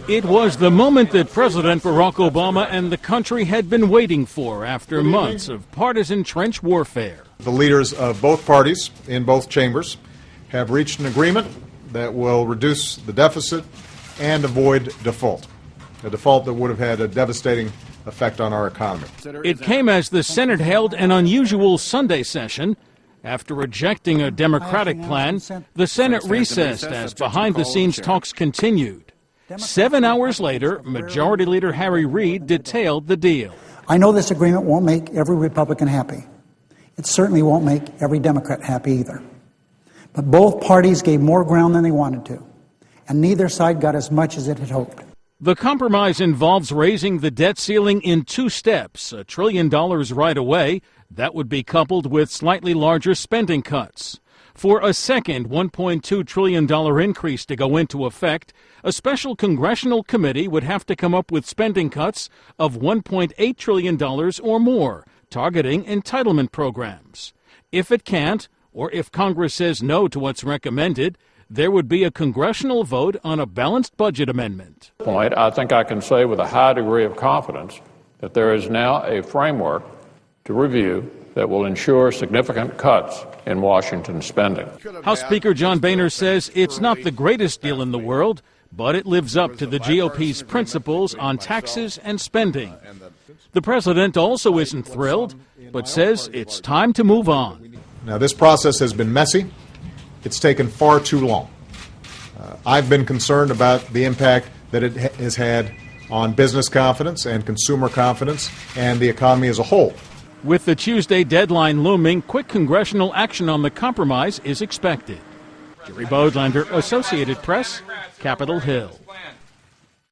It was the moment that President Barack Obama and the country had been waiting for after months of partisan trench warfare. The leaders of both parties in both chambers have reached an agreement that will reduce the deficit and avoid default, a default that would have had a devastating effect on our economy. It came as the Senate held an unusual Sunday session. After rejecting a Democratic plan, the Senate recessed as behind-the-scenes talks continued. 7 hours later, Majority Leader Harry Reid detailed the deal. I know this agreement won't make every Republican happy. It certainly won't make every Democrat happy either. But both parties gave more ground than they wanted to, and neither side got as much as it had hoped. The compromise involves raising the debt ceiling in 2 steps, $1 trillion right away. That would be coupled with slightly larger spending cuts. For a second $1.2 trillion increase to go into effect, a special congressional committee would have to come up with spending cuts of $1.8 trillion or more, targeting entitlement programs. If it can't, or if Congress says no to what's recommended, there would be a congressional vote on a balanced budget amendment. I think I can say with a high degree of confidence that there is now a framework to review that will ensure significant cuts in Washington spending. House Speaker John Boehner says it's not the greatest deal in the world, but it lives up to the GOP's principles on taxes and spending. The president also isn't thrilled, but says it's time to move on. Now, this process has been messy. It's taken far too long. I've been concerned about the impact that it has had on business confidence and consumer confidence and the economy as a whole. With the Tuesday deadline looming, quick congressional action on the compromise is expected. Jerry Bodlander, Associated Press, Capitol Hill.